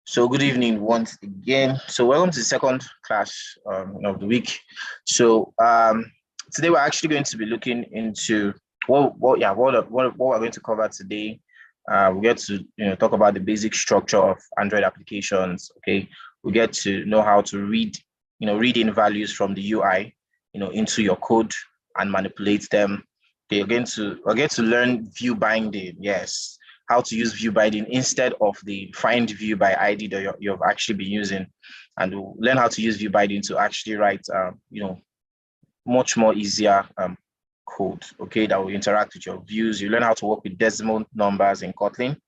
So good evening once again. So welcome to the second class of the week. So today we're actually going to be looking into what we're going to cover today. We get to talk about the basic structure of Android applications. Okay, we get to know how to read in values from the UI into your code and manipulate them. Okay, we're going to learn view binding. Yes, how to use view binding instead of the find view by ID that you've actually been using, and we'll learn how to use view binding to actually write much more easier code, okay, that will interact with your views. You learn how to work with decimal numbers in Kotlin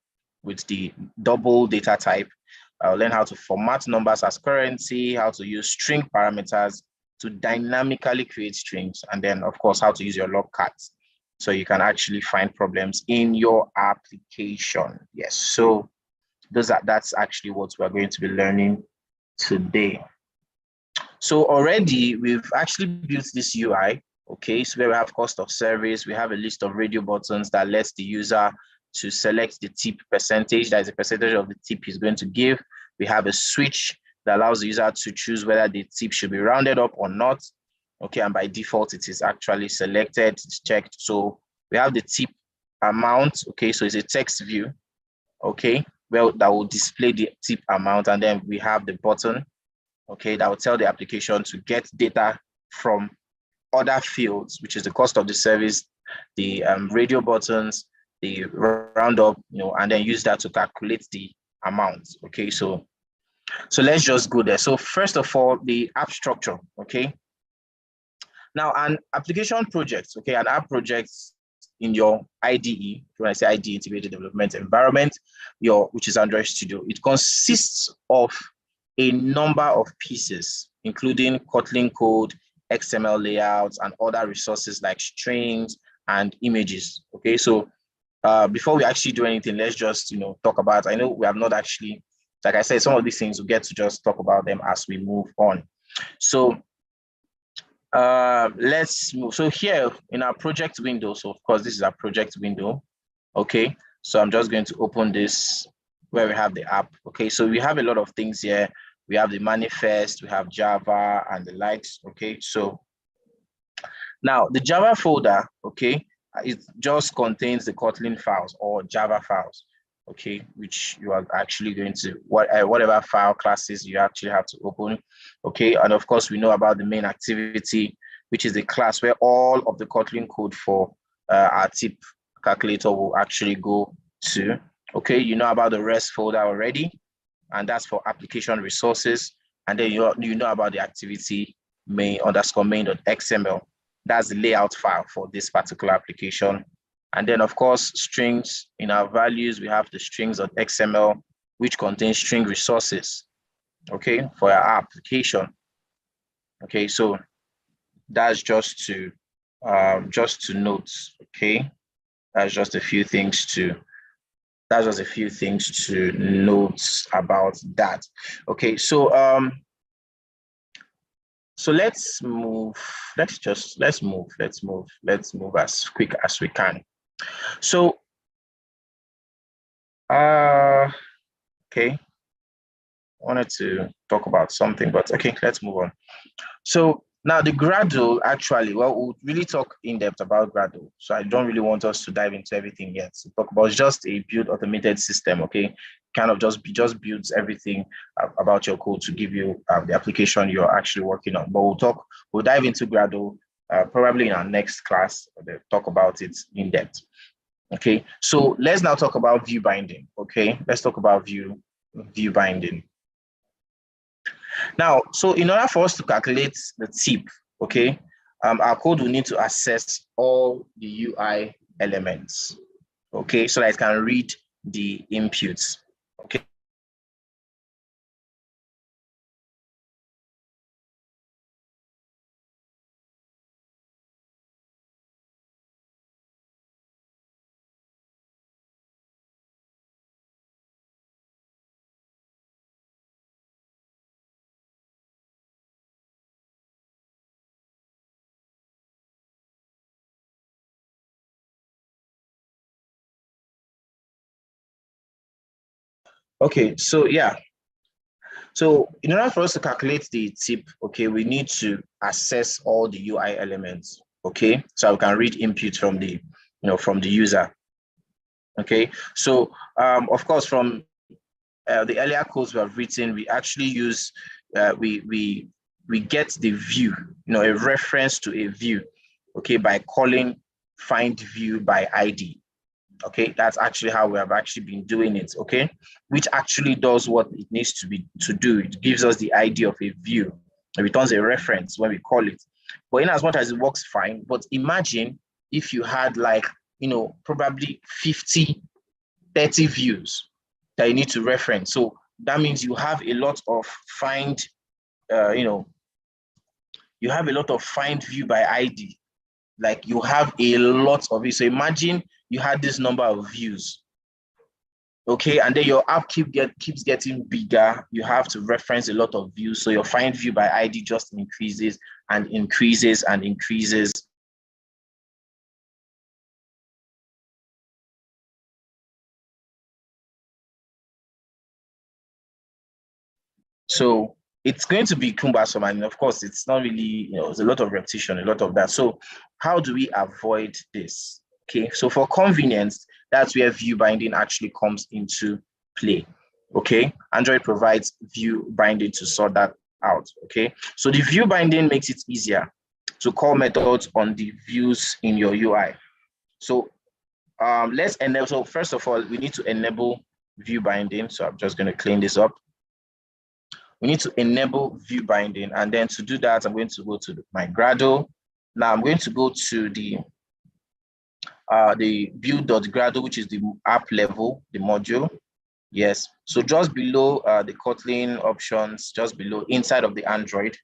with the double data type. I'll learn how to format numbers as currency, how to use string parameters to dynamically create strings, and then of course how to use your logcat so you can actually find problems in your application. Yes, so that's actually what we're going to be learning today. So already we've actually built this UI, okay, so where we have cost of service, we have a list of radio buttons that lets the user to select the tip percentage, that is the percentage of the tip he's going to give. We have a switch that allows the user to choose whether the tip should be rounded up or not. Okay, and by default, it is actually selected, it's checked. So we have the tip amount, okay, so it's a text view, okay, well, that will display the tip amount, and then we have the button, okay, that will tell the application to get data from other fields, which is the cost of the service, the radio buttons, the roundup, and then use that to calculate the amount, okay, so let's just go there. So first of all, the app structure, okay. Now, an application project, okay, an app project in your IDE, when I say IDE, Integrated Development Environment, which is Android Studio, it consists of a number of pieces, including Kotlin code, XML layouts, and other resources like strings and images, okay? So before we actually do anything, let's just, talk about, I know we have not actually, like I said, some of these things we get to just talk about them as we move on. So let's move. So here in our project window, so of course this is our project window, okay, so I'm just going to open this where we have the app, okay, so we have a lot of things here. We have the manifest, we have Java and the likes, okay. So now the Java folder, okay, it just contains the Kotlin files or Java files, okay, which you are actually going to, whatever file classes you actually have to open, okay. And of course, we know about the main activity, which is the class where all of the Kotlin code for our tip calculator will actually go to, okay. You know about the REST folder already, and that's for application resources. And then you know about the activity main_main.xml. That's the layout file for this particular application. And then, of course, strings. In our values, we have the strings.xml, which contains string resources, okay, for our application. Okay, so that's just to note, okay. That's just a few things to note about that. Okay, so so let's move as quick as we can. So okay, I wanted to talk about something, but okay, let's move on. So now the Gradle, actually, well, we'll really talk in depth about Gradle. So I don't really want us to dive into everything yet. So talk about just a build automated system, okay? Kind of just builds everything about your code to give you the application you're actually working on. But we'll dive into Gradle probably in our next class. We'll talk about it in depth. Okay, so let's now talk about view binding. Okay, let's talk about view binding. Now, so in order for us to calculate the tip, okay, our code will need to access all the UI elements, okay, so that it can read the inputs, okay. Okay, so yeah, So in order for us to calculate the tip, okay, we need to access all the UI elements, okay? So we can read input from the, from the user, okay? So of course, from the earlier codes we have written, we actually use, we get the view, a reference to a view, okay, by calling find view by ID. Okay, that's actually how we have actually been doing it, okay, which actually does what it needs to do. It gives us the ID of a view. It returns a reference when we call it. But in as much as it works fine, but imagine if you had like, probably 50, 30 views that you need to reference. So that means you have a lot of find, you have a lot of find view by ID. Like you have a lot of it. So imagine you had this number of views, okay, and then your app keeps getting bigger. You have to reference a lot of views. So your find view by ID just increases and increases and increases. So it's going to be cumbersome, and of course, it's not really, it's a lot of repetition, a lot of that. So how do we avoid this? Okay, so for convenience, that's where view binding actually comes into play. Okay, Android provides view binding to sort that out. Okay, so the view binding makes it easier to call methods on the views in your UI. So let's enable. So first of all, we need to enable view binding. So I'm just going to clean this up. We need to enable view binding, and then to do that, I'm going to go to my Gradle. Now I'm going to go to the build.gradle, which is the app level, the module. Yes, so just below the Kotlin options, just below, inside of the Android,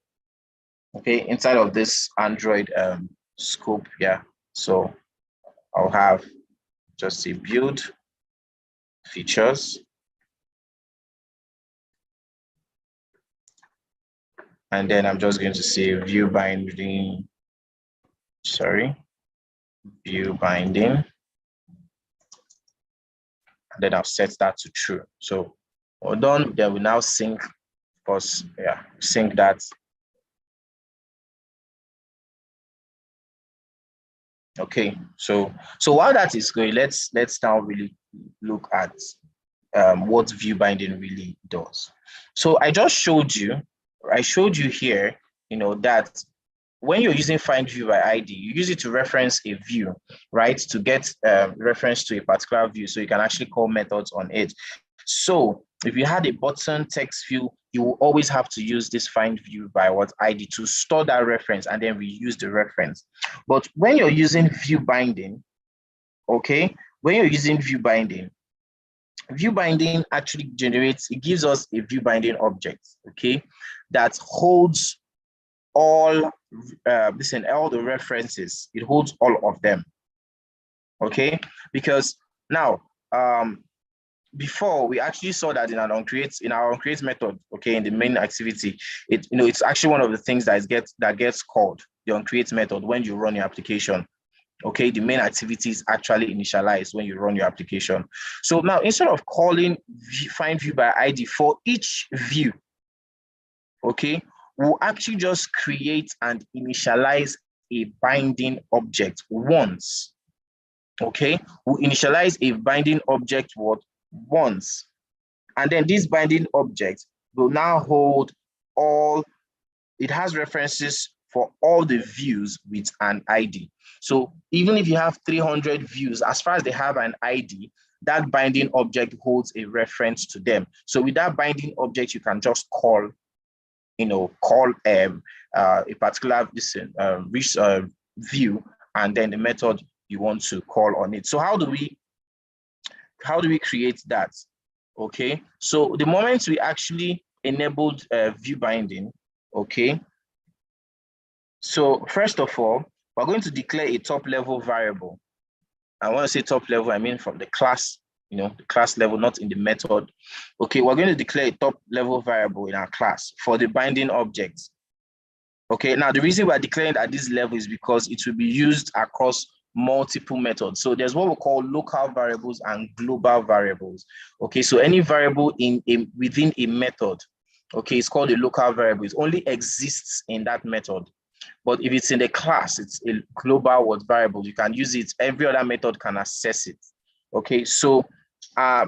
okay, inside of this Android scope, yeah. So I'll have just a build features. And then I'm just going to say view binding, view binding. And then I'll set that to true. So we're done. Then we now sync first, sync that. Okay, so while that is going, let's now really look at what view binding really does. So I showed you here, that when you're using find view by ID, you use it to reference a view, right? To get reference to a particular view, so you can actually call methods on it. So if you had a button text view, you will always have to use this find view by what ID to store that reference and then reuse the reference. But when you're using view binding, okay, view binding actually gives us a view binding object, okay, that holds all all the references. It holds all of them, okay, because now before we actually saw that in our onCreate method, okay, in the main activity, it's actually one of the things that gets called the onCreate method when you run your application. Okay, the main activity is actually initialized when you run your application. So now, instead of calling find view by ID for each view, okay, we'll actually just create and initialize a binding object once. Okay, we'll initialize a binding object once, and then this binding object will now hold all. It has references for all the views with an ID. So even if you have 300 views, as far as they have an ID, that binding object holds a reference to them. So with that binding object, you can just call a particular view, and then the method you want to call on it. So how do we create that? Okay, so the moment we actually enabled view binding, okay, so first of all, we're going to declare a top level variable. I want to say top level, I mean from the class, the class level, not in the method. Okay, we're going to declare a top level variable in our class for the binding object. Okay, now the reason we're declaring at this level is because it will be used across multiple methods. So there's what we call local variables and global variables. Okay, so any variable within a method, Okay, it's called a local variable. It only exists in that method. But if it's in the class, it's a global word variable. You can use it. Every other method can access it. Okay, so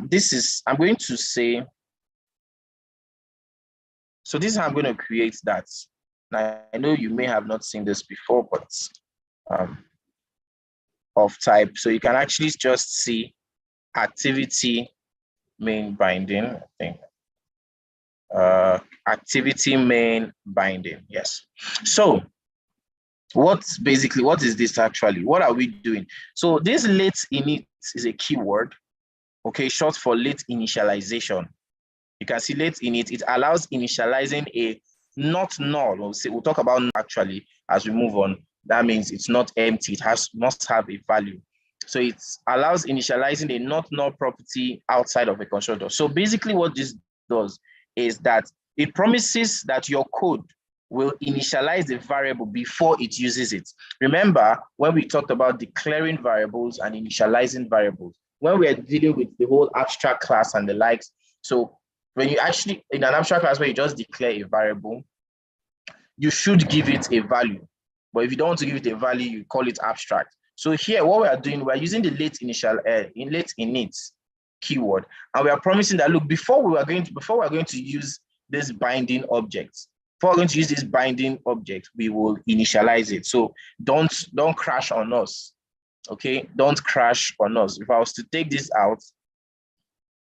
this is, I'm going to say, so this is how I'm going to create that. Now, I know you may have not seen this before, but of type. So you can actually just see activity main binding, I think. Activity main binding, yes. So what is this actually? What are we doing? So this late init is a keyword, okay, short for late initialization. You can see late init, it allows initializing a not null. We'll talk about actually as we move on. That means it's not empty, it must have a value. So it allows initializing a not null property outside of a constructor. So basically what this does is that it promises that your code will initialize the variable before it uses it. Remember when we talked about declaring variables and initializing variables, when we're dealing with the whole abstract class and the likes, so when you actually, in an abstract class where you just declare a variable, you should give it a value. But if you don't want to give it a value, you call it abstract. So here, what we are doing, we're using the late init keyword, and we are promising that, look, before we're going to use this binding object, we will initialize it. So don't crash on us. Okay, don't crash on us. If I was to take this out,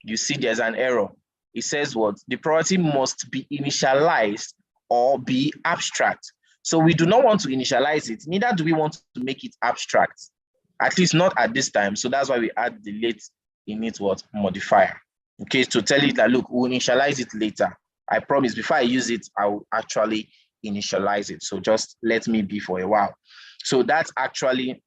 you see there's an error. It says what? The property must be initialized or be abstract. So we do not want to initialize it, neither do we want to make it abstract, at least not at this time. So that's why we add the late init what modifier. Okay, to tell it that, look, we'll initialize it later. I promise before I use it, I will actually initialize it. So just let me be for a while. So that's actually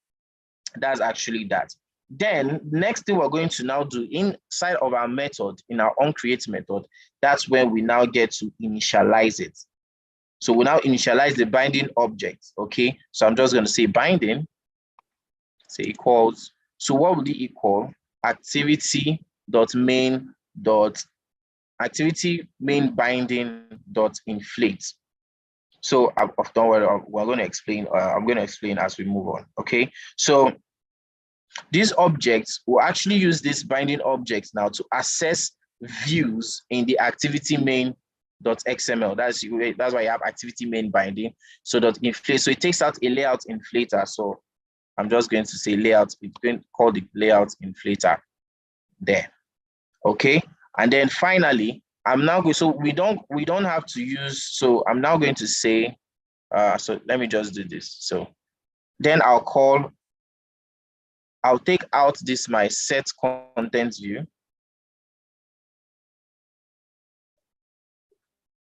that. Then next thing we're going to now do inside of our method, in our onCreate method, that's when we now get to initialize it. So we now initialize the binding object. Okay, so I'm just going to say binding, say equals. So what would it equal? Activity main binding dot inflate. So don't worry, we're going to explain. I'm going to explain as we move on. Okay, so these objects will actually use this binding objects now to access views in the activity main.xml. That's why you have activity main binding. So .inflate. So it takes out a layout inflator. So I'm just going to say layout. It's going to call the layout inflator there. Okay. And then finally, I'm now going. So we don't have to use. So I'm now going to say. So let me just do this. So then I'll take out this my set content view.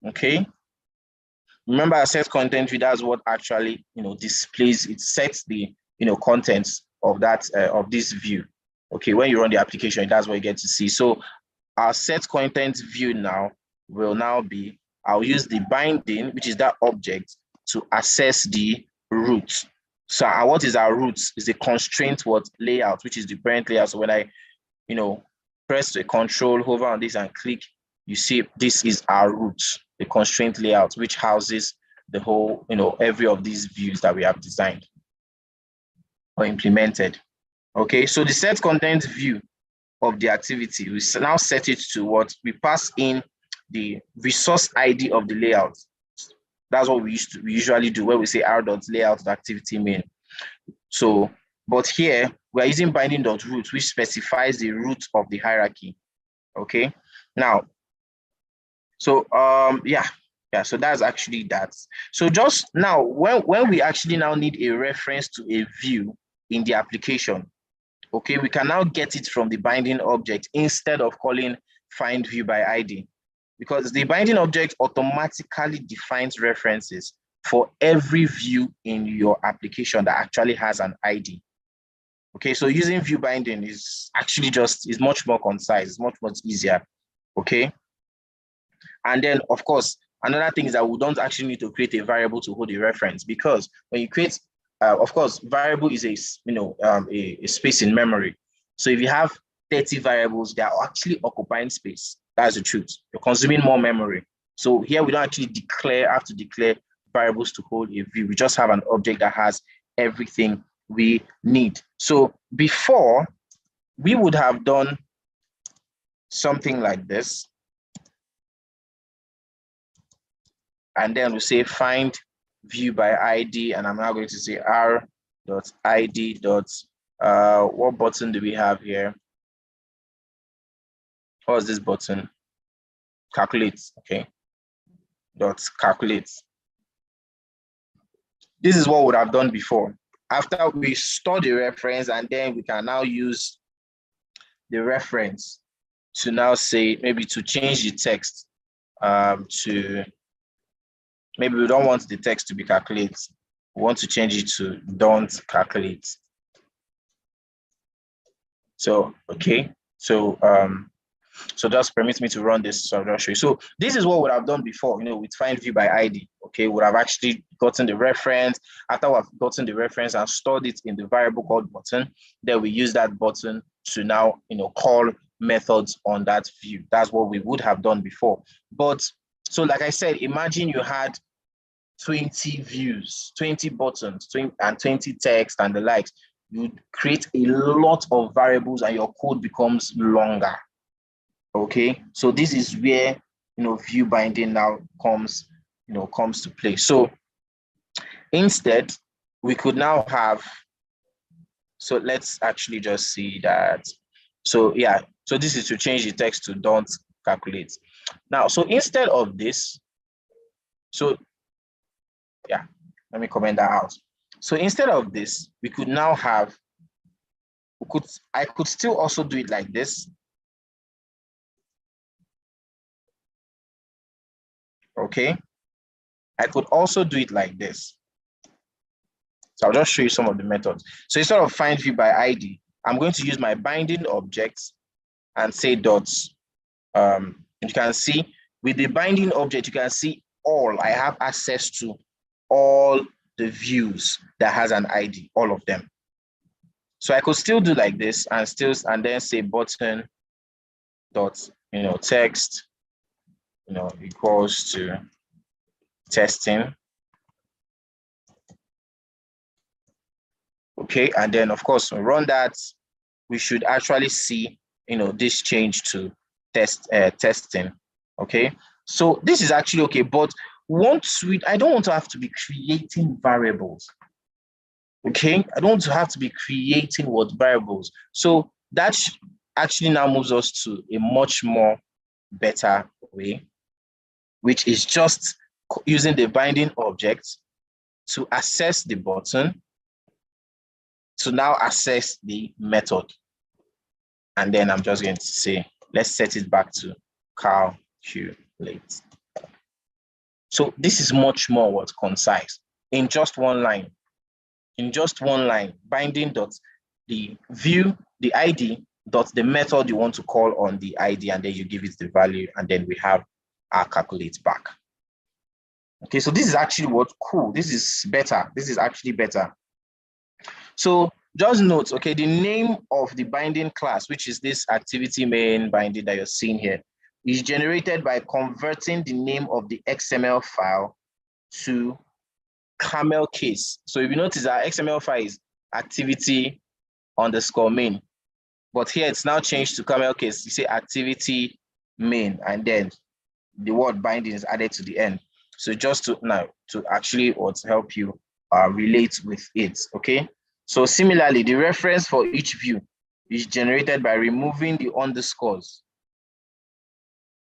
Okay. Remember, a set content view, that's what actually displays, it sets the contents of that of this view. Okay, when you run the application, that's what you get to see. So our set content view now will now be, I'll use the binding, which is that object, to access the root. So what is our root? Is the constraint layout, which is the parent layout. So when I press the control, hover on this and click, you see this is our root, the constraint layout, which houses the whole, every of these views that we have designed or implemented. Okay, so the set content view of the activity, we now set it to what? We pass in the resource ID of the layout. That's what we usually do where we say r.layout activity main. So, but here we're using binding.root, which specifies the root of the hierarchy. Okay, now, so so that's actually that. So just now, when we actually now need a reference to a view in the application, okay, we can now get it from the binding object instead of calling find view by ID, because the binding object automatically defines references for every view in your application that actually has an ID. Okay, so using view binding is actually is much more concise, it's much easier. Okay, and then of course another thing is that we don't actually need to create a variable to hold a reference, because when you create, of course, variable is a space in memory. So if you have 30 variables, they are actually occupying space. That's the truth. You're consuming more memory. So here we don't actually have to declare variables to hold a view. We just have an object that has everything we need. So before, we would have done something like this. And then we say find view by ID, and I'm now going to say r.id. What button do we have here? What's this button? Calculate, okay. Dot calculate. This is what we would have done before. After we store the reference, and then we can now use the reference to now say, maybe to change the text to, maybe we don't want the text to be calculate. We want to change it to don't calculate. So, okay. So, so just permit me to run this. So I'll just show you. So this is what we would have done before, with find view by ID. Okay, we would have actually gotten the reference. After we've gotten the reference and stored it in the variable called button, then we use that button to now, call methods on that view. That's what we would have done before. But so, like I said, imagine you had 20 views, 20 buttons, and 20 text and the likes. You create a lot of variables and your code becomes longer. Okay, so this is where view binding now comes to play. So instead, we could now have, so let's actually just see that. So yeah, so this is to change the text to don't calculate. Now, so instead of this, so yeah, let me comment that out. So instead of this, we could now have, I could still also do it like this. Okay, I could also do it like this. So I'll just show you some of the methods. So instead of find view by ID, I'm going to use my binding objects and say dots. You can see with the binding object, you can see all. I have access to all the views that has an ID, all of them. So I could still do like this and then say button dot text equals to testing. Okay, and then of course we run that, we should actually see this change to testing. Okay, so this is actually okay, but I don't want to have to be creating variables. Okay, I don't want to have to be creating variables. So that actually now moves us to a much more better way, which is just using the binding object to access the button, to now access the method. And then I'm just going to say, let's set it back to calculate. So this is much more concise. In just one line, binding dot the view, the ID dot the method you want to call on the ID, and then you give it the value, and then we have our calculate back. Okay, so this is actually cool. This is better. This is actually better. So just note, okay, the name of the binding class, which is this activity main binding that you're seeing here, is generated by converting the name of the XML file to camel case. So if you notice, our XML file is activity underscore main, but here it's now changed to camel case. You say activity main, and then the word binding is added to the end. So just to actually help you relate with it. Okay. So similarly, the reference for each view is generated by removing the underscores.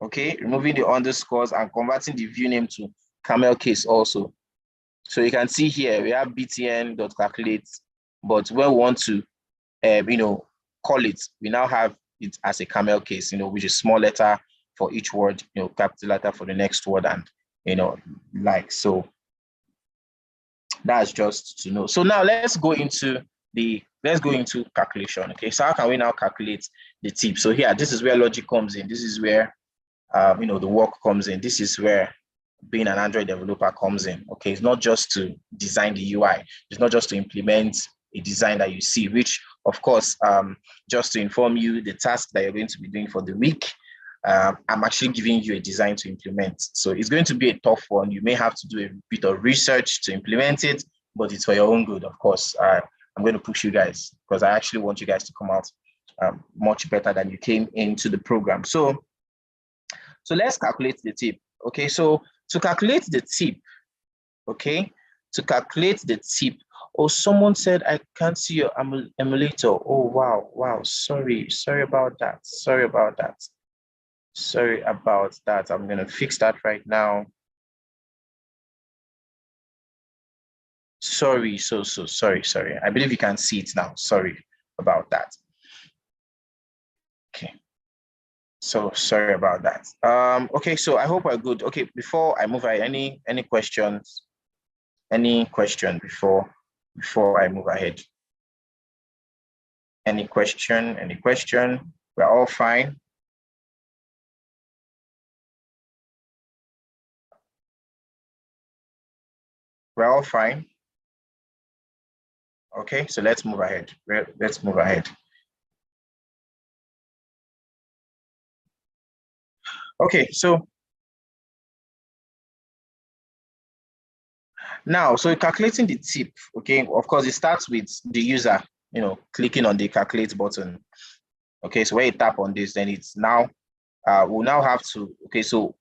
Okay, removing the underscores and converting the view name to camel case also. So you can see here we have btn.calculate, but when we want to call it, we now have it as a camel case, which is small letter for each word, capital letter for the next word, and so that's just to know. So now let's go into calculation. Okay, so how can we now calculate the tip? So here, this is where logic comes in. This is where the work comes in. This is where being an Android developer comes in. Okay, it's not just to design the UI. It's not just to implement a design that you see, which of course, just to inform you, the task that you're going to be doing for the week, I'm actually giving you a design to implement. So it's going to be a tough one. You may have to do a bit of research to implement it, but it's for your own good, of course. I'm going to push you guys because I actually want you guys to come out much better than you came into the program. So let's calculate the tip. Okay, so to calculate the tip, okay, to calculate the tip. Oh, someone said I can't see your emulator. Oh, wow. Sorry about that. Sorry about that. I'm going to fix that right now. Sorry, sorry. I believe you can see it now. Sorry about that. Okay. So sorry about that. Okay, so I hope we're good. Okay, before I move, any questions? Any question before I move ahead? Any question? We're all fine. We're all fine. Okay, so let's move ahead. Okay, so now, so calculating the tip, okay, of course, it starts with the user, clicking on the calculate button. Okay, so when you tap on this, then it's now, we'll now have to, okay, so,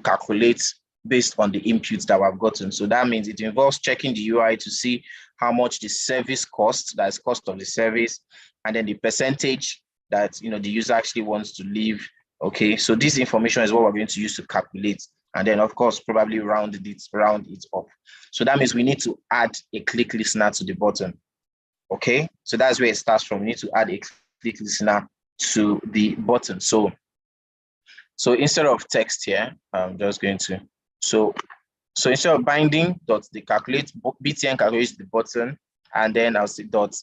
calculate based on the inputs that we've gotten. So that means it involves checking the UI to see how much the service costs, that's cost of the service, and then the percentage that, the user actually wants to leave. Okay, so this information is what we're going to use to calculate. And then, of course, probably round it up. So that means we need to add a click listener to the button. Okay, so that's where it starts from. We need to add a click listener to the button. So instead of text here, I'm just going to, so instead of binding dot the calculate, btn calculates the button, and then I'll say dot,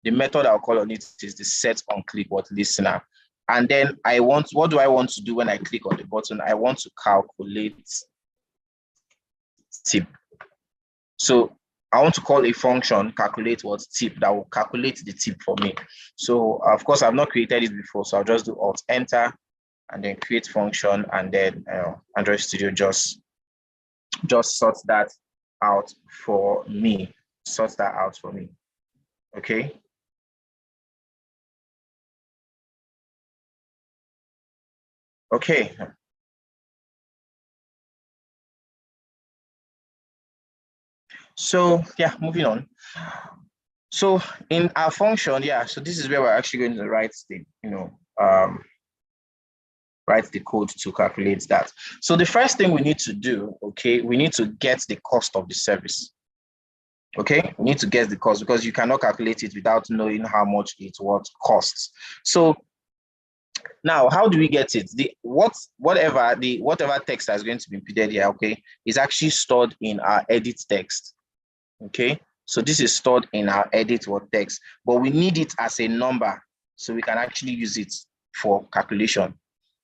the method I'll call on it is the set on click what listener. And then what do I want to do when I click on the button? I want to calculate tip. So I want to call a function calculate what tip that will calculate the tip for me. So of course I've not created it before, so I'll just do Alt Enter and then create function, and then Android Studio just sorts that out for me. Okay. Okay. So yeah, moving on. So in our function, yeah, so this is where we're actually going to write write the code to calculate that. So the first thing we need to do, okay, we need to get the cost of the service. Okay, we need to get the cost because you cannot calculate it without knowing how much it costs. So now, how do we get it? Whatever text that's going to be embedded here, okay, is actually stored in our edit text. Okay, so this is stored in our edit text, but we need it as a number so we can actually use it for calculation.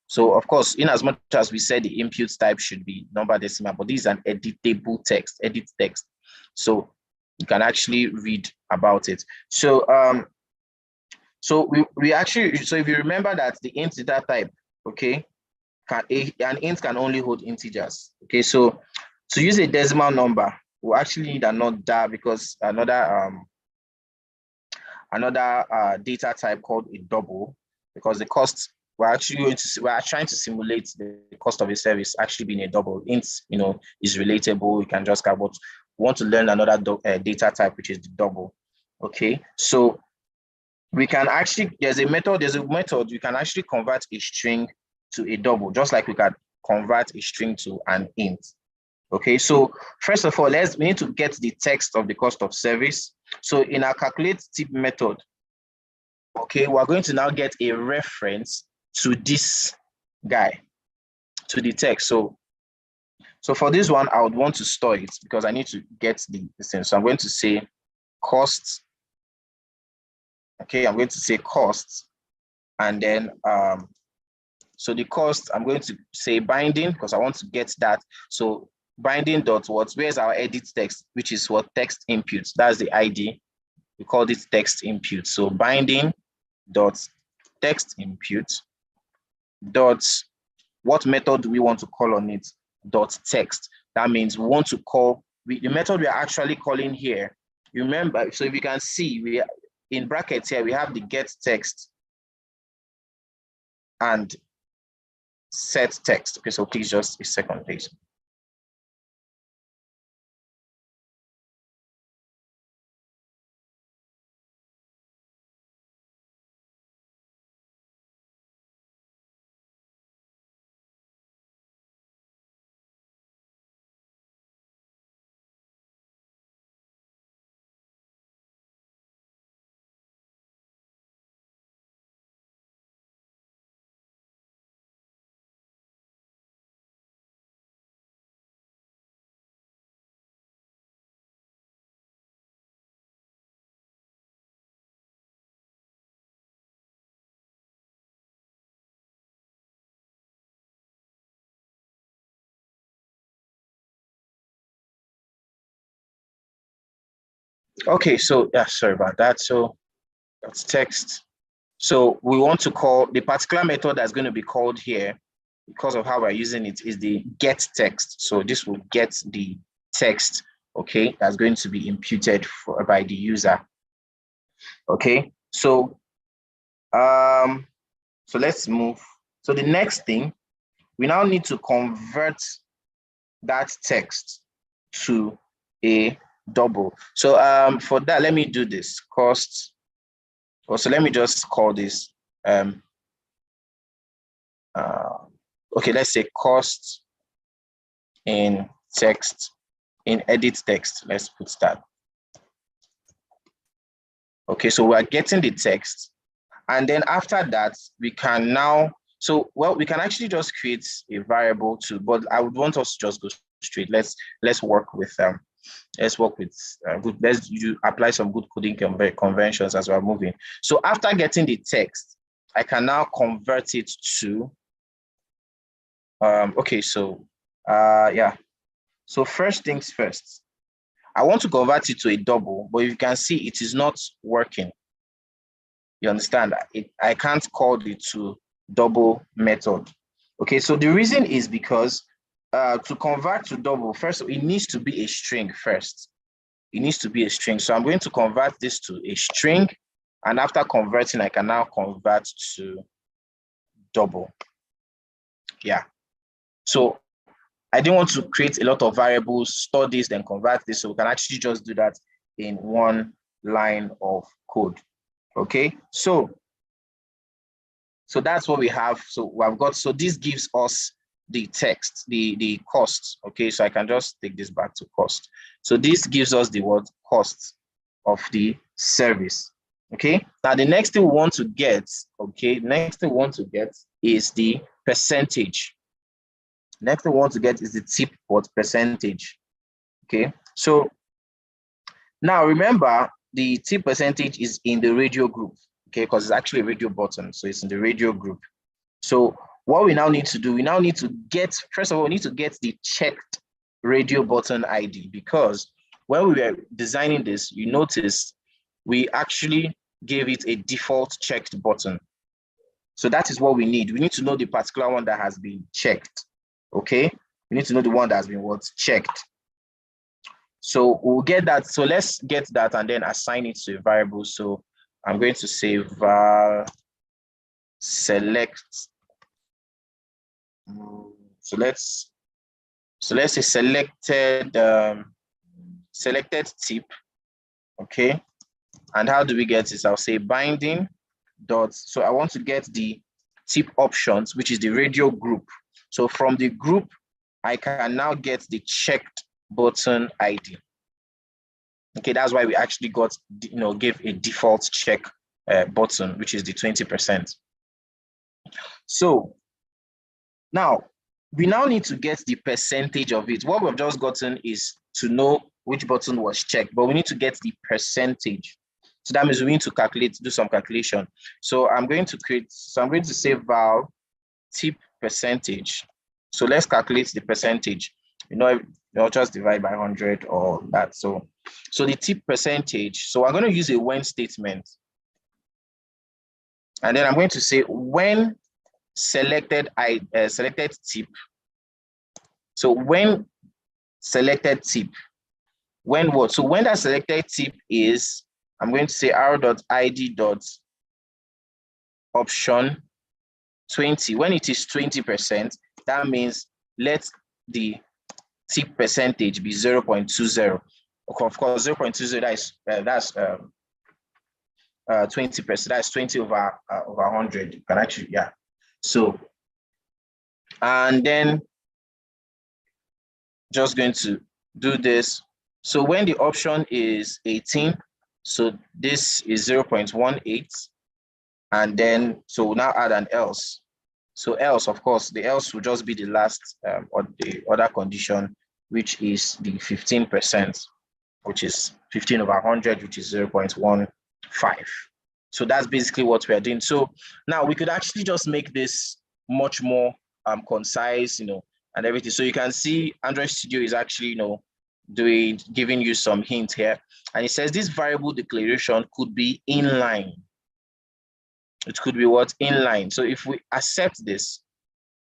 So of course, in as much as we said the input type should be number decimal, but this is an editable text, edit text. So you can actually read about it. So we actually, so if you remember that the int data type, okay, an int can only hold integers. Okay, so to use a decimal number, we'll actually need another, because another data type called a double, because the cost, we're trying to simulate the cost of a service actually being a double. Int, is relatable. You can just want to learn another data type, which is the double. Okay, so we can actually, there's a method you can actually convert a string to a double, just like we can convert a string to an int. Okay, so first of all, we need to get the text of the cost of service. So in our calculate tip method, okay, we're going to now get a reference to this guy, to the text. So for this one, I would want to store it because I need to get the thing. So I'm going to say costs. Okay, I'm going to say costs, and then so the cost, I'm going to say binding because I want to get that. So binding dot where's our edit text, which is text input. That's the ID. We call this text input. So binding dot text input dot what method do we want to call on it? Dot text. That means we want to call the method we are actually calling here. Remember, so if you can see, we are in brackets here, we have the get text and set text. Okay, so please just a second, please. Okay, so yeah, sorry about that. So that's text. So we want to call the particular method that's going to be called here, because of how we're using it, is the get text. So this will get the text, okay, that's going to be imputed by the user. Okay, so so let's move. So the next thing, we now need to convert that text to a double. So for that, let me do this cost. Also, let me just call this okay, let's say cost in text, in edit text. Let's put that. Okay, so we're getting the text. And then after that, we can now, so, well, we can actually just create a variable too, but I would want us to just go straight. Let's work with good, let's apply some good coding conventions as we're moving. So after getting the text, I can now convert it to, okay, so yeah. So first things first, I want to convert it to a double, but you can see it is not working. You understand? I can't call it to double method. Okay, so the reason is because to convert to double, first, it needs to be a string first. It needs to be a string. So I'm going to convert this to a string. And after converting, I can now convert to double. Yeah. So I didn't want to create a lot of variables, store this, then convert this. So we can actually just do that in one line of code. Okay, so that's what we have. So we've got, so this gives us the text, the cost. Okay, so I can just take this back to cost. So this gives us the word cost of the service. Okay, now the next thing we want to get, okay, next thing we want to get is the percentage. Next thing we want to get is the tip what percentage. Okay, so now remember the tip percentage is in the radio group, okay, because it's actually a radio button, so it's in the radio group. So what we now need to do, we now need to get, first of all, we need to get the checked radio button ID, because when we were designing this, you notice we actually gave it a default checked button. So that is what we need. We need to know the particular one that has been checked. Okay, we need to know the one that has been checked. So we'll get that. So let's get that and then assign it to a variable. So I'm going to say var select. So let's say selected selected tip. Okay, and how do we get this? I'll say binding dot. So I want to get the tip options, which is the radio group. So from the group, I can now get the checked button ID. Okay, that's why we actually got, give a default check button, which is the 20%. So now we now need to get the percentage of it. What we've just gotten is to know which button was checked, but we need to get the percentage. So that means we need to do some calculation. So I'm going to say val tip percentage. So let's calculate the percentage. Just divide by 100 or that. So the tip percentage. So I'm going to use a when statement. And then I'm going to say when selected tip. So when selected tip, when what? So when that selected tip is, I'm going to say r.id.option 20. When it is 20%, that means let the tip percentage be 0.20. Of course, 0.20, that's 20%. That's 20 over 100. You can actually, yeah. So, and then just going to do this. So when the option is 18, so this is 0.18. And then, so we'll now add an else. So else, of course, the else will just be the last or the other condition, which is the 15%, which is 15 over 100, which is 0.15. So that's basically what we are doing. So now we could actually just make this much more concise, and everything. So you can see Android Studio is actually, giving you some hint here. And it says this variable declaration could be inline. It could be what? Inline. So if we accept this,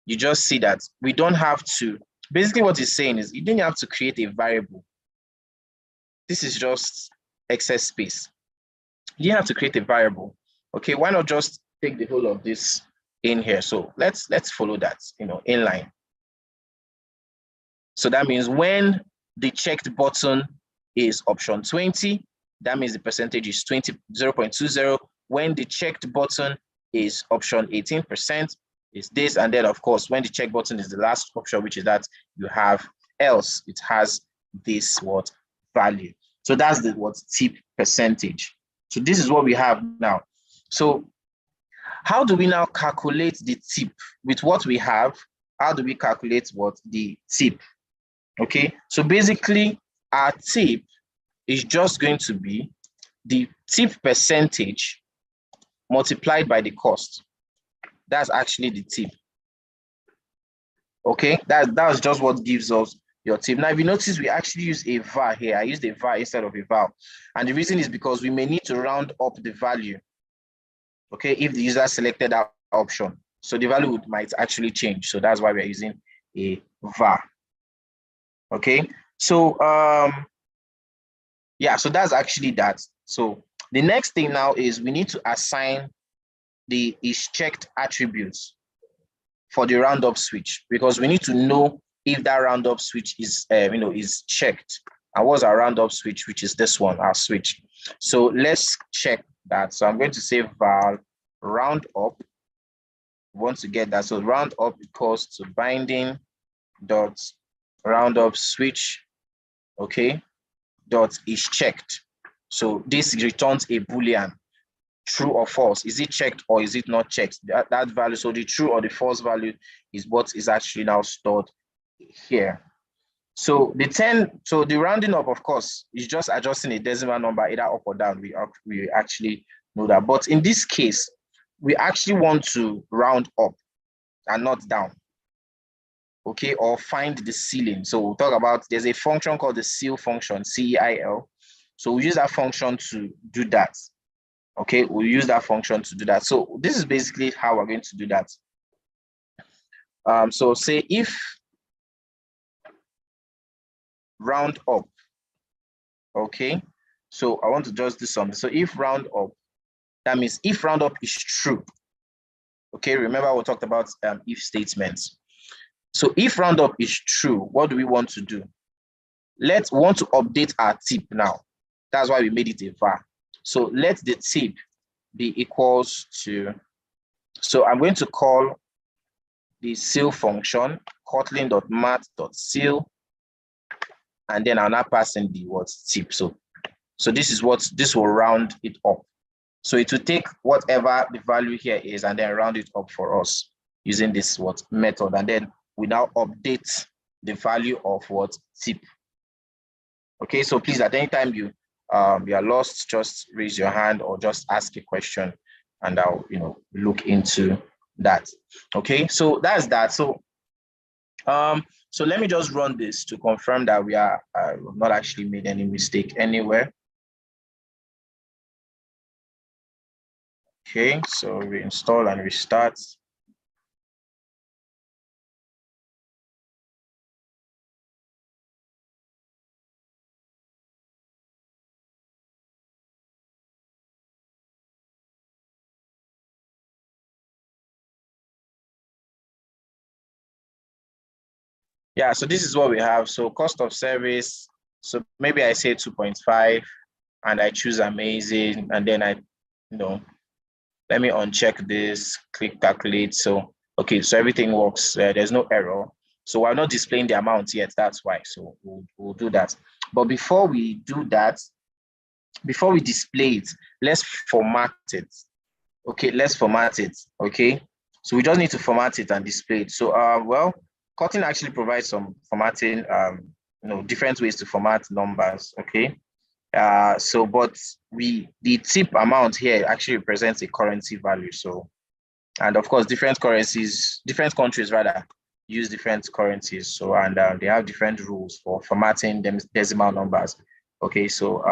you just see that we don't have to, basically what it's saying is you didn't have to create a variable. This is just excess space. You didn't have to create a variable. Okay, why not just take the whole of this in here? So let's follow that, inline. So that means when the checked button is option 20, that means the percentage is 0.20. When the checked button is option 18%, is this. And then, of course, when the check button is the last option, which is that you have else, it has this what value. So that's the what tip percentage. So this is what we have now. So how do we now calculate the tip? With what we have, how do we calculate what the tip? Okay, so basically our tip is just going to be the tip percentage multiplied by the cost. That's actually the tip. Okay, that's just what gives us your tip. Now, if you notice, we actually use a var here. I used a var instead of a val. And the reason is because we may need to round up the value, okay, if the user selected that option. So the value might actually change. So that's why we're using a var. Okay, so yeah, so that's actually that. So the next thing now is we need to assign the is checked attributes for the roundup switch, because we need to know if that roundup switch is is checked. And what's our roundup switch, which is this one, our switch. So let's check that. So I'm going to say val roundup. We want to get that. So roundup equals to binding dot roundup switch, okay, dot is checked. So this returns a Boolean, true or false. Is it checked or is it not checked? That value, so the true or the false value is what is actually now stored here. So the rounding up, of course, is just adjusting a decimal number either up or down. We actually know that. But in this case, we actually want to round up and not down. Okay, or find the ceiling. So we'll talk about, there's a function called the ceil function, CEIL. So we use that function to do that. Okay, we'll use that function to do that. So this is basically how we're going to do that. So say if round up, okay, so I want to just do something. So if round up, that means if round up is true, okay, remember we talked about if statements. So if roundup is true, what do we want to do? We want to update our tip now. That's why we made it a var. So let the tip be equals to, so I'm going to call the ceil function, kotlin.mat.ceil, and then I'll now pass in the what tip. So this will round it up. So it will take whatever the value here is and then round it up for us using this what method, and then we now update the value of what tip. Okay, so please, at any time you are lost, just raise your hand or just ask a question, and I'll look into that. Okay, so that's that. So so let me just run this to confirm that we are not actually made any mistake anywhere. Okay, so reinstall and restart. Yeah, so this is what we have. So cost of service. So maybe I say 2.5 and I choose amazing, and then let me uncheck this, click calculate. So, okay, so everything works. There's no error. So we're not displaying the amount yet. That's why. So we'll do that. But before we do that, before we display it, let's format it. Okay, let's format it. Okay, so we just need to format it and display it. So, well, Kotlin actually provides some formatting, different ways to format numbers. Okay, but the tip amount here actually represents a currency value. So, and of course, different countries rather use different currencies. So, and they have different rules for formatting them decimal numbers. Okay, so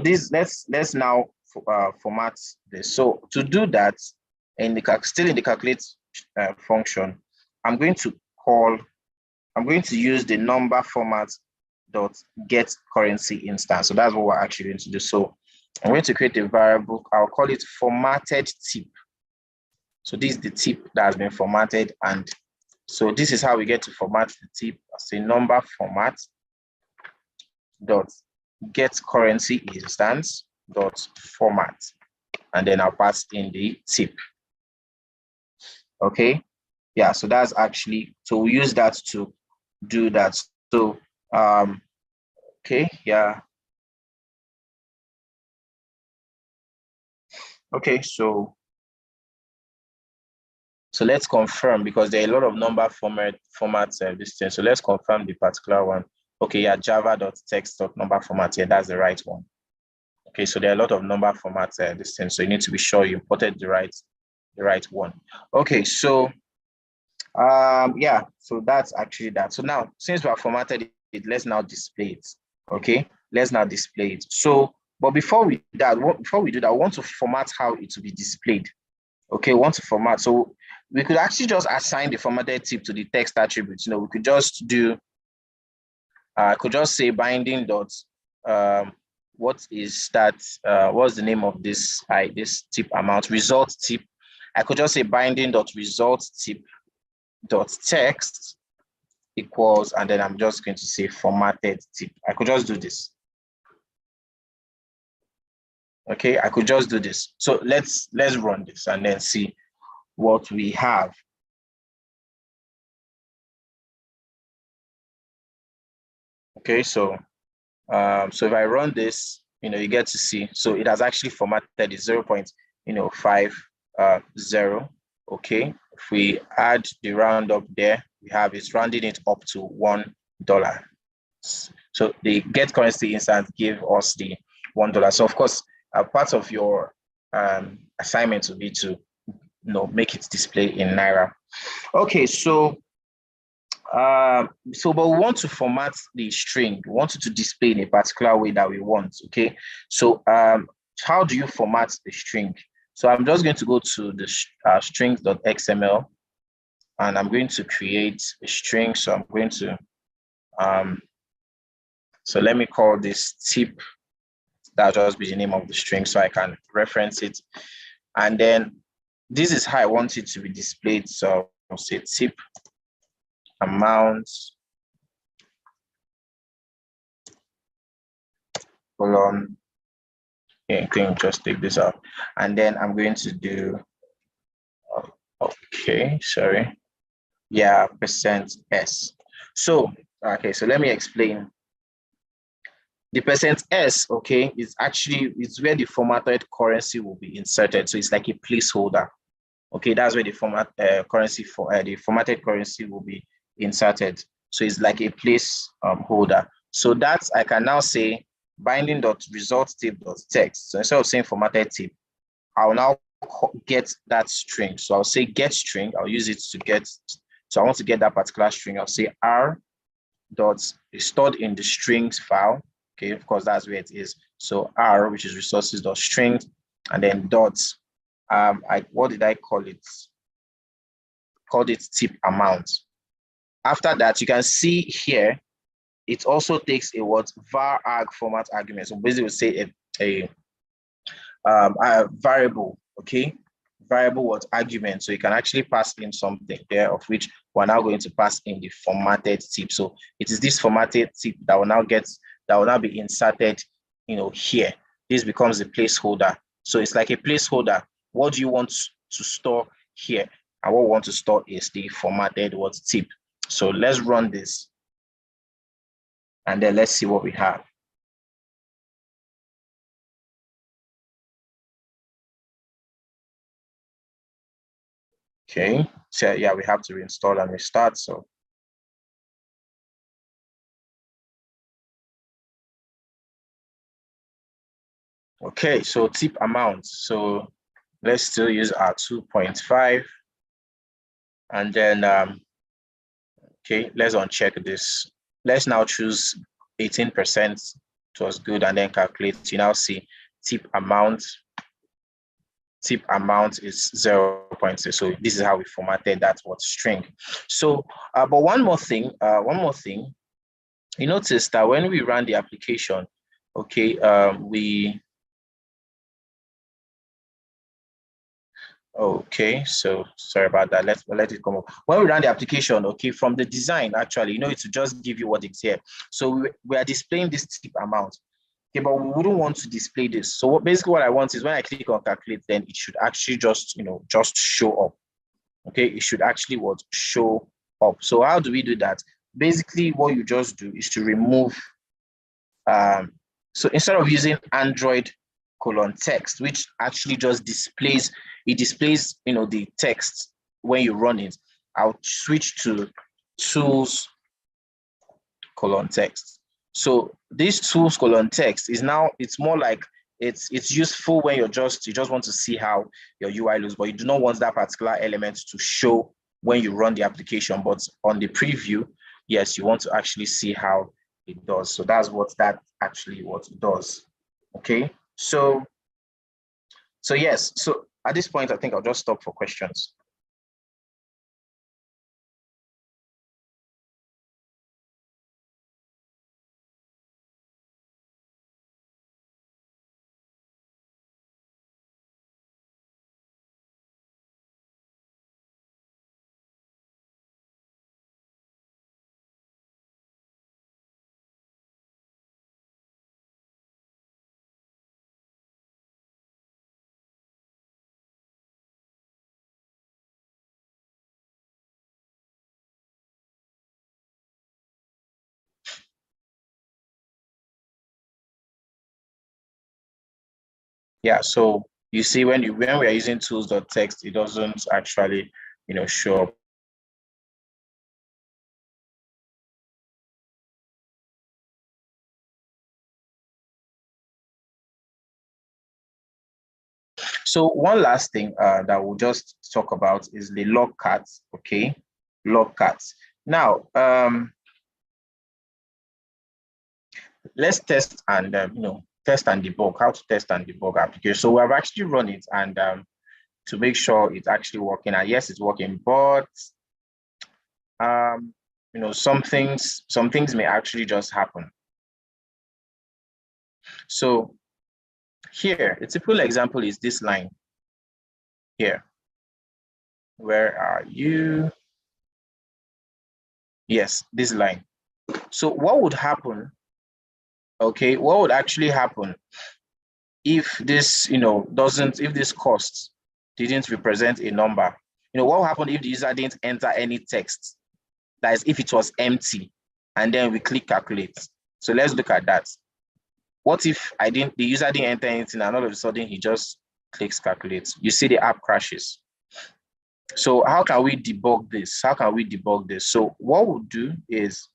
this let's now format this. So to do that, still in the calculate function, I'm going to use the number format dot get currency instance. So that's what we're actually going to do. So I'm going to create a variable. I'll call it formatted tip. So this is the tip that has been formatted, and so this is how we get to format the tip as a number format dot get currency instance dot format, and then I'll pass in the tip. Okay, yeah, so that's actually, so we use that to do that. So okay, yeah, okay, so let's confirm, because there are a lot of number formats this thing. So let's confirm the particular one. Okay, yeah, java.text.number format. Yeah, that's the right one. Okay, so there are a lot of number formats this thing. So you need to be sure you imported the right one. Okay, so yeah, so that's actually that. So now, since we have formatted it, let's now display it. Okay, let's now display it. So, but before we do that, we want to format how it will be displayed. Okay, we want to format. So we could actually just assign the formatted tip to the text attributes. We could just do, I could just say binding dot, what is that? What's the name of this tip amount? Result tip. I could just say binding dot result tip dot text equals, and then I'm just going to say formatted tip. I could just do this. Okay, I could just do this. So let's run this and then see what we have. Okay, so if I run this, you get to see, so it has actually formatted it 0.50. Okay, if we add the roundup there, we have it's rounding it up to $1. So the get currency instance give us the $1. So of course, part of your assignment will be to make it display in Naira. Okay, so but we want to format the string. We want it to display in a particular way that we want. Okay, so how do you format the string? So I'm just going to go to the strings.xml, and I'm going to create a string. So I'm going to so let me call this tip. That'll just be the name of the string, so I can reference it. And then this is how I want it to be displayed. So I'll say tip amount colon. Yeah, I think just take this out. And then I'm going to do, okay, sorry. Yeah, %s. So, okay, so let me explain. The %s, okay, it's where the formatted currency will be inserted. So it's like a placeholder. Okay, that's where the the formatted currency will be inserted. So it's like a placeholder. So that's, I can now say binding.result tip.text. So instead of saying formatted tip, I'll now get that string. So I'll say get string. I'll use it to get. So I want to get that particular string. I'll say r dot is stored in the strings file. Okay, of course, that's where it is. So r, which is resources.string, and then dot, what did I call it? Called it tip amount. After that, you can see here, it also takes a var arg format argument. So basically, we'll say a variable, okay? variable what argument. So you can actually pass in something there, of which we're now going to pass in the formatted tip. So it is this formatted tip that will now be inserted, here. This becomes a placeholder. So it's like a placeholder. What do you want to store here? And what we want to store is the formatted what tip. So let's run this. And then let's see what we have. Okay, so yeah, we have to reinstall and restart. So okay, so tip amount. So let's still use our 2.5. And then okay, let's uncheck this. Let's now choose 18%. It was good, and then calculate. You now see tip amount. Tip amount is 0.6. So this is how we formatted that what string. So, but one more thing. You notice that when we run the application, okay, okay, so sorry about that. Let's let it come up. When we run the application, okay, from the design, actually, it will just give you what it's here. So we are displaying this tip amount. Okay, but we wouldn't want to display this. So basically what I want is when I click on calculate, then it should actually just, just show up. Okay, it should actually show up. So how do we do that? Basically, what you just do is to remove, so instead of using Android :text, which actually just displays, the text when you run it, I'll switch to tools :text. So this tools :text is now, it's more like it's useful when you just want to see how your UI looks, but you do not want that particular element to show when you run the application. But on the preview, yes, you want to actually see how it does. So that's what that actually what it does. Okay. So yes. So at this point, I think I'll just stop for questions. Yeah, so you see when we are using tools.txt, it doesn't actually, show up. So one last thing that we'll just talk about is the log cards. Okay, log cards. Now, let's test and test and debug. How to test and debug application. So we have actually run it, and to make sure it's actually working. And yes, it's working, but some things may actually just happen. So here, a typical example is this line here. Where are you? Yes, this line. So what would happen? Okay, what would actually happen if this, if this cost didn't represent a number? What would happen if the user didn't enter any text? That is, if it was empty, and then we click calculate. So let's look at that. What if the user didn't enter anything, and all of a sudden he just clicks calculate? You see the app crashes. So how can we debug this? So what we'll do is,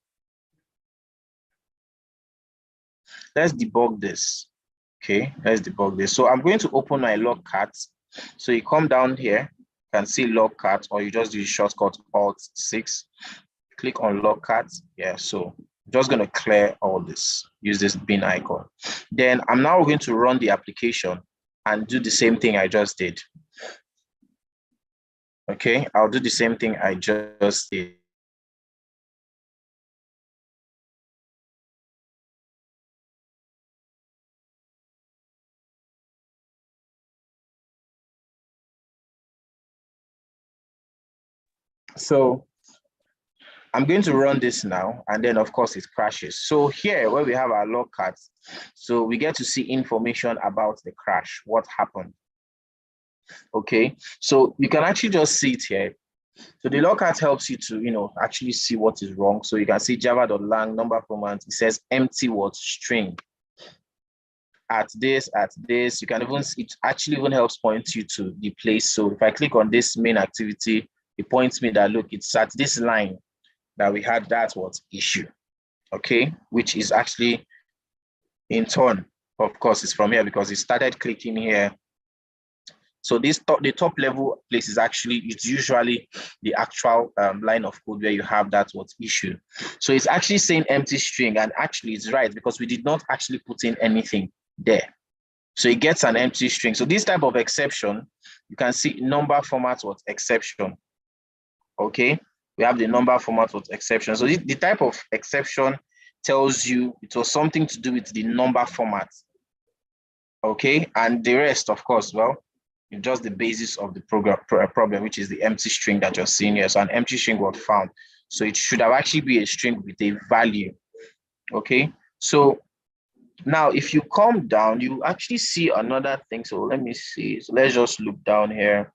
let's debug this. Okay, let's debug this. So I'm going to open my log cards. So you come down here, you can see log cards, or you just use shortcut Alt-6. Click on log cards. Yeah, so I'm just going to clear all this. Use this bin icon. Then I'm now going to run the application and do the same thing I just did. Okay, I'll do the same thing I just did. So I'm going to run this now, and then of course it crashes. So here where we have our log cards, so we get to see information about the crash, what happened. Okay, so you can actually just see it here. So the log card helps you to, actually see what is wrong. So you can see java.lang number format, it says empty what string. At this, you can even, it actually even helps point you to the place. So if I click on this main activity, it points me that, look, it's at this line that we had that what issue, okay, which is actually in turn, of course, it's from here because it started clicking here. So this the top level place is actually, it's usually the actual line of code where you have that what issue. So it's actually saying empty string, and actually it's right because we did not actually put in anything there. So it gets an empty string. So this type of exception, you can see number format what exception. Okay, we have the number format with exception. So the type of exception tells you it was something to do with the number format. Okay, and the rest, of course, well, just the basis of the problem, which is the empty string that you're seeing here. So an empty string was found. So it should have actually be a string with a value. Okay, so now if you come down, you actually see another thing. So let me see. So let's just look down here.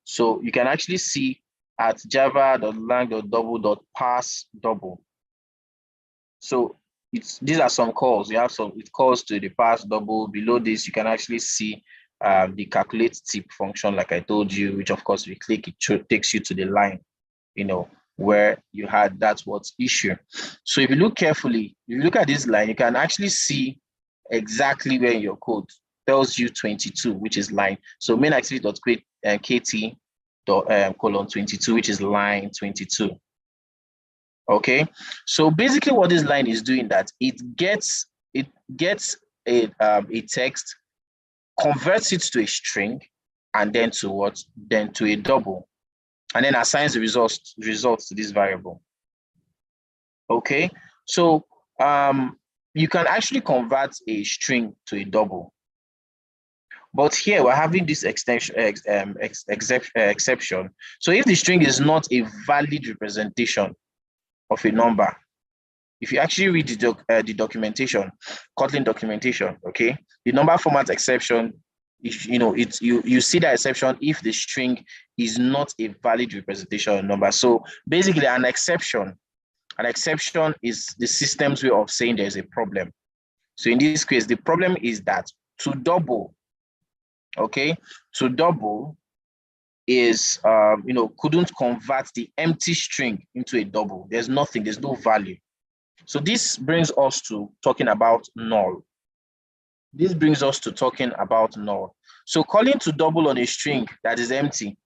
So you can actually see at java.lang.double.parse_double. So these are some calls. You have it calls to the parse double. Below this, you can actually see the calculate tip function, like I told you, which of course we click, it takes you to the line, where you had that what's issue. So if you look carefully, if you look at this line, you can actually see exactly where in your code tells you 22, which is line. So main activity.create kt colon 22, which is line 22. Okay, so basically what this line is doing, that it gets a text, converts it to a string, and then to what? Then to a double, and then assigns the results to this variable. Okay, so you can actually convert a string to a double. But here we're having this exception. So if the string is not a valid representation of a number, if you actually read the documentation, Kotlin documentation, okay, the number format exception, if you see that exception if the string is not a valid representation of a number. So basically an exception is the system's way of saying there's a problem. So in this case, the problem is that to double is couldn't convert the empty string into a double. There's nothing, there's no value. So this brings us to talking about null. So calling to double on a string that is empty,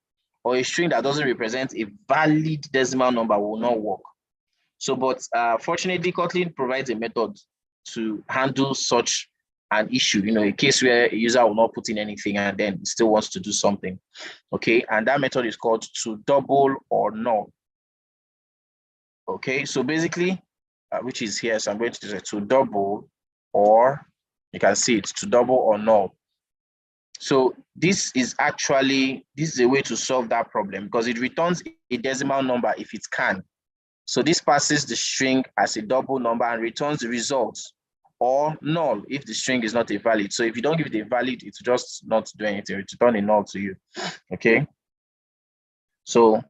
or a string that doesn't represent a valid decimal number, will not work. So, but fortunately, Kotlin provides a method to handle such an issue, a case where a user will not put in anything and then still wants to do something. Okay, and that method is called to double or null. Okay, so basically, which is here, so I'm going to say to double, or you can see it's to double or null. So this is a way to solve that problem, because it returns a decimal number if it can. So this passes the string as a double number and returns the results, or null if the string is not a valid. So if you don't give it a valid, it's just not do anything. It's return a null to you. Okay. So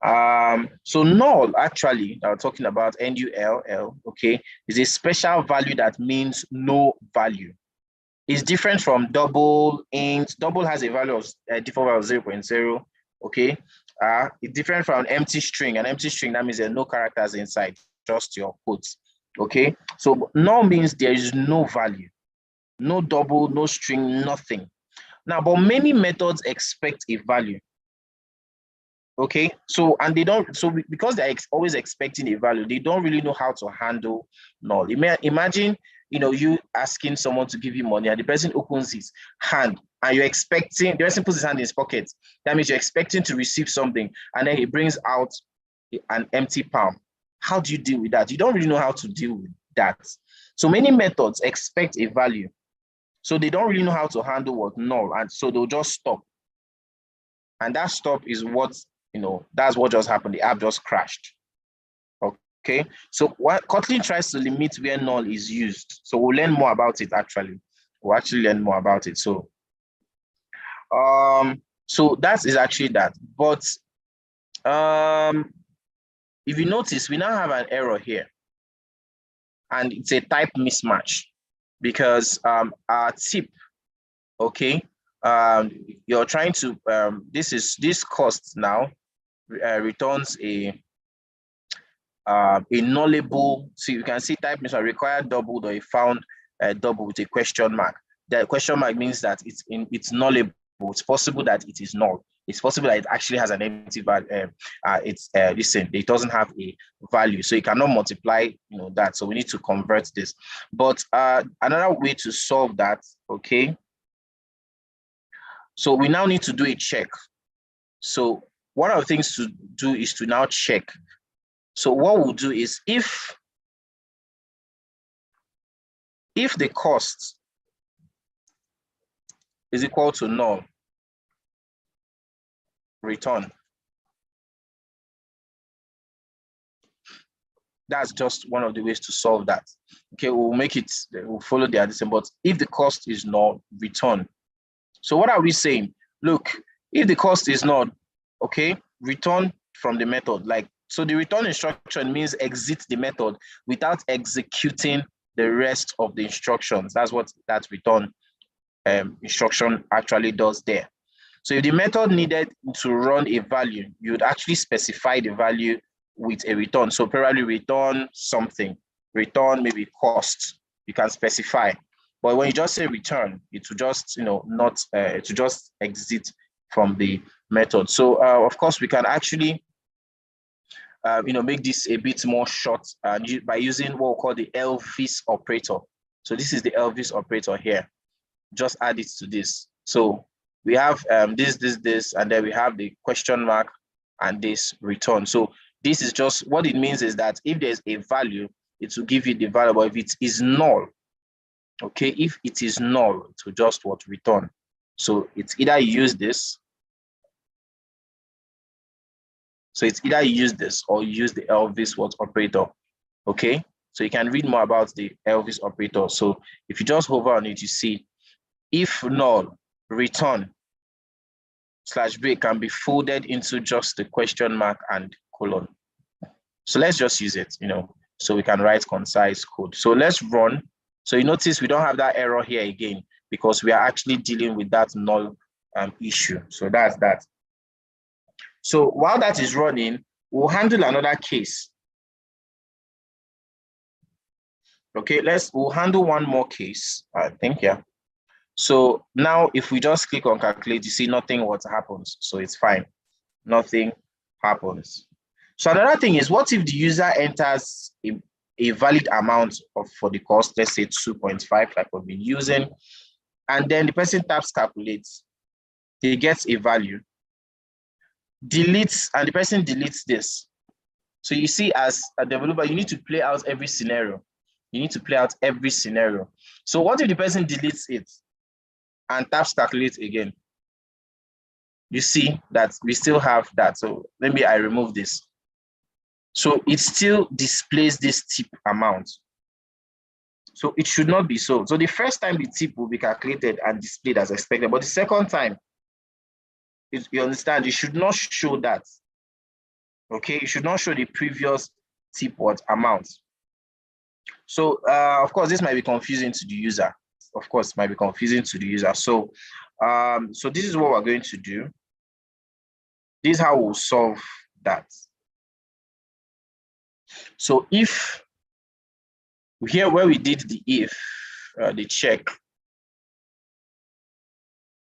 null, actually, talking about null, okay, is a special value that means no value. It's different from double, int. Double has a value of default value of 0.0. Okay, it's different from an empty string. An empty string, that means there are no characters inside, just your quotes. Okay, so null means there is no value, no double, no string, nothing. Now, but many methods expect a value. Okay, so and they don't, so because they're always expecting a value, they don't really know how to handle null. Imagine, you asking someone to give you money and the person opens his hand and you're expecting, the person puts his hand in his pocket. That means you're expecting to receive something, and then he brings out an empty palm. How do you deal with that? You don't really know how to deal with that. So many methods expect a value. So they don't really know how to handle what null, and so they'll just stop. And that stop is what, that's what just happened. The app just crashed. Okay, so what Kotlin tries to limit where null is used. So we'll learn more about it actually. We'll actually learn more about it. So that is actually that. But if you notice, we now have an error here. And it's a type mismatch because our tip, okay, you're trying to, this cost now returns a nullable, so you can see type mismatch required doubled or a found double with a question mark. The question mark means that it's nullable. It's possible that it is null. It's possible that it actually has an empty value. Listen, it doesn't have a value, so you cannot multiply, that. So we need to convert this. But another way to solve that, okay. So we now need to do a check. So one of the things to do is to now check. So what we'll do is if the cost is equal to null, return. That's just one of the ways to solve that. Okay, we'll make it, we'll follow the addition, but if the cost is null, return. So what are we saying? Look, if the cost is null, okay, return from the method. So the return instruction means exit the method without executing the rest of the instructions. That's what that return instruction actually does there. So if the method needed to run a value, you would actually specify the value with a return. So probably return something, return maybe cost, you can specify. But when you just say return, it will just, it will just exit from the method. So of course we can actually, make this a bit more short by using what we call the Lvsword operator. So this is the Lvsword operator here. Just add it to this. So we have this, and then we have the question mark and this return. So this is just, what it means is that if there's a value, it will give you the value, but if it is null, okay, if it is null, it will just what return. So it's either you use this, or you use the Lvsword operator, okay? So you can read more about the Lvsword operator. So if you just hover on it, you see, if null, return /break can be folded into just the question mark and colon. So let's just use it, so we can write concise code. So let's run. So you notice we don't have that error here again because we are actually dealing with that null issue. So that's that. So while that is running, we'll handle another case. Okay, we'll handle one more case, I think, yeah. So now if we just click on calculate, you see nothing what happens. So it's fine, nothing happens. So another thing is, what if the user enters a valid amount for the cost, let's say 2.5, like we've been using, and then the person taps calculate, he gets a value, deletes, and the person deletes this. So you see, as a developer, you need to play out every scenario. So what if the person deletes it and taps calculate again? You see that we still have that. So maybe I remove this. So it still displays this tip amount. So it should not be so. So the first time the tip will be calculated and displayed as expected, but the second time, you understand, you should not show that. Okay, you should not show the previous tip amount. So of course, this might be confusing to the user. So so this is what we're going to do. This is how we'll solve that. So if here where we did the if, the check,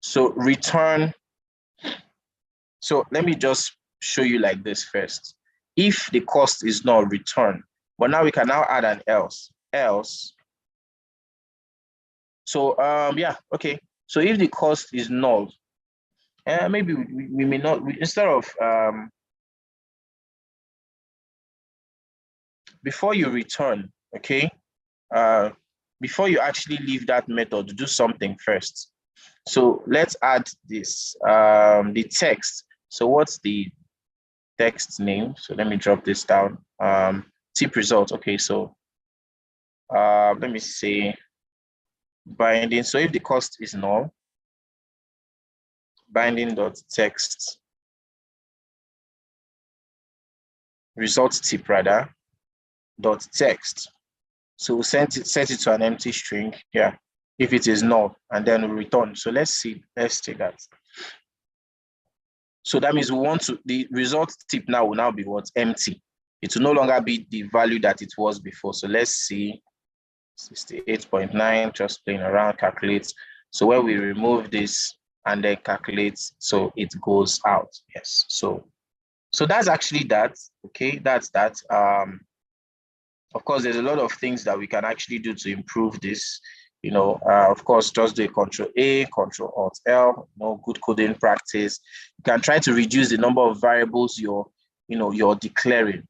so return. So let me just show you like this first. If the cost is not return, but now we can now add an else. So yeah, okay. So if the cost is null, maybe we may not, instead of before you return, okay, before you actually leave that method, do something first. So let's add this, the text. So what's the text name? So let me drop this down. Tip result. Okay, so let me say binding. So if the cost is null, binding.text result tip rather dot text. So we'll set it to an empty string here if it is null, and then we'll return. So let's take that. So that means we want to, the result tip now will now be what? Empty. It will no longer be the value that it was before. So let's see, 68.9, just playing around, calculate. So when we remove this and then calculate, so it goes out. Yes. So that's actually that. Okay, that's that. Of course, there's a lot of things that we can actually do to improve this. You know, of course, just do a Control-A, Control-Alt-L, good coding practice. You can try to reduce the number of variables you're declaring.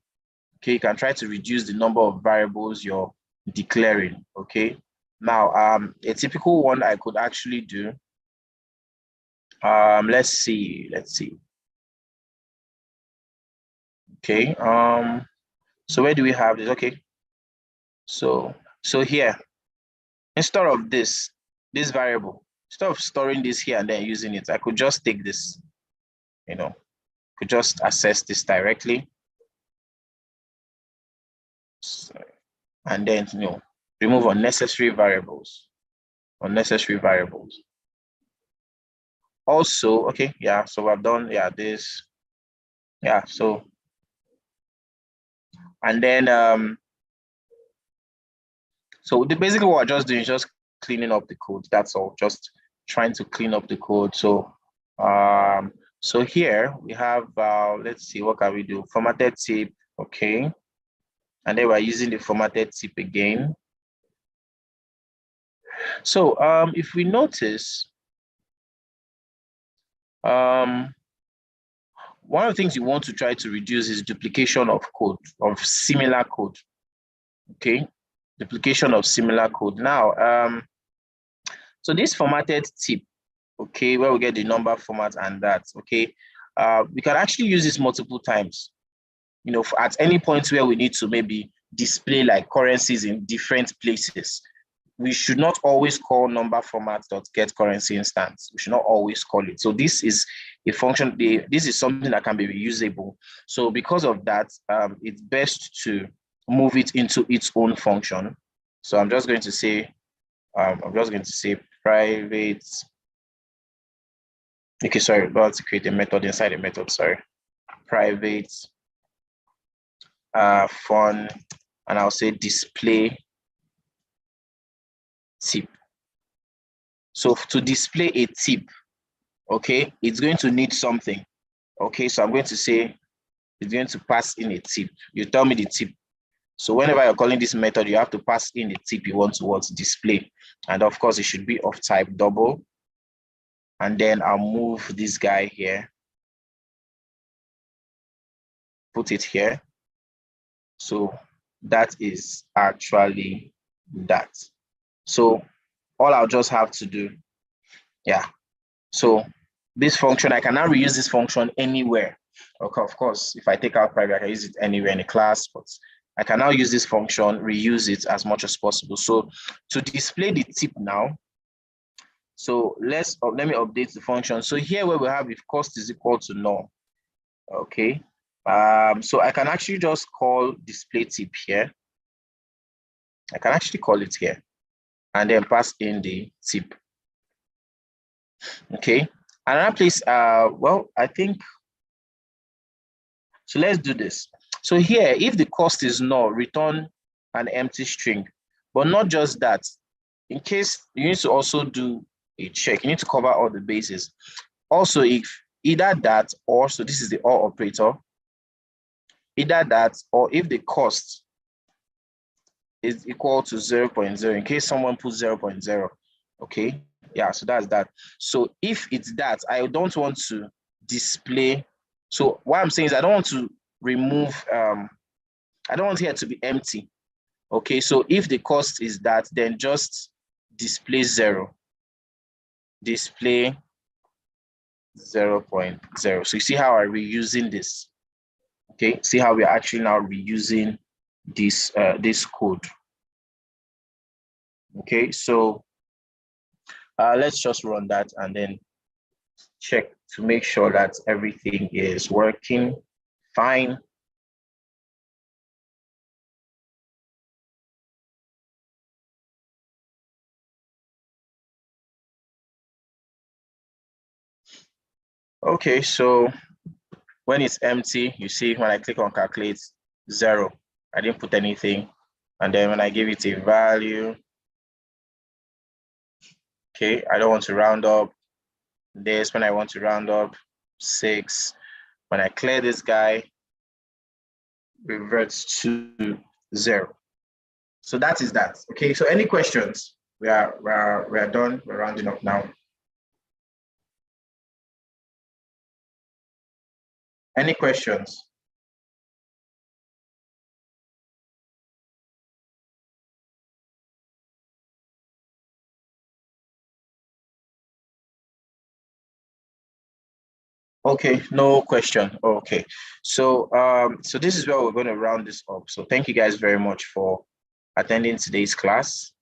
Okay, you can try to reduce the number of variables you're declaring. Okay, now a typical one I could actually do. Let's see. Okay, so where do we have this? Okay, so here, instead of this variable, instead of storing this here and then using it, I could just take this, could just access this directly. So, and then, remove unnecessary variables. Also, okay, yeah, so I've done, yeah, this. Yeah, so, and then, so basically what we're just doing is just cleaning up the code. That's all, just trying to clean up the code. So, so here we have, let's see, what can we do? Formatted tip, okay. And then we're using the formatted tip again. So if we notice, one of the things you want to try to reduce is duplication of code, of similar code, okay? Duplication of similar code. Now, so this formatted tip, okay, where we get the number format and that, okay? We can actually use this multiple times. At any point where we need to maybe display like currencies in different places, we should not always call number format.get currency instance. We should not always call it. So this is a function, this is something that can be reusable. So because of that, it's best to move it into its own function. So I'm just going to say, private. Okay, sorry, about to create a method inside a method, sorry. Private fun, and I'll say display tip. So to display a tip, okay, it's going to need something. Okay, so I'm going to say it's going to pass in a tip. You tell me the tip. So whenever you're calling this method, you have to pass in the tip you want to display. And of course, it should be of type double. And then I'll move this guy here. Put it here. So that is actually that. So all I'll just have to do, yeah. So this function, I can now reuse this function anywhere. Okay, of course, if I take out private, I can use it anywhere in the class, but I can now use this function, reuse it as much as possible. So to display the tip now, so let me update the function. So here where we have if cost is equal to null, okay. So I can actually just call display tip here. I can actually call it here and then pass in the tip. Okay. Another place, well, I think, so let's do this. So here, if the cost is null, return an empty string, but not just that. In case you need to also do a check, you need to cover all the bases. Also, if either that or, so this is the or operator, either that or if the cost is equal to 0.0, in case someone puts 0.0, okay, yeah, so that's that. So if it's that, I don't want to display. So what I'm saying is I don't want to remove, I don't want here to be empty. Okay, so if the cost is that, then just display 0. Display 0.0. So you see how I'm reusing this. Okay, see how we're actually now reusing this this code. Okay, so let's just run that and then check to make sure that everything is working fine. Okay, so when it's empty, you see when I click on calculate, 0. I didn't put anything. And then when I give it a value, okay, I don't want to round up. This, when I want to round up, 6. When I clear this guy, reverts to 0. So that is that. Okay, so any questions? We are done. We're rounding up now. Any questions? Okay, no question. Okay, so so this is where we're going to round this up. So thank you guys very much for attending today's class.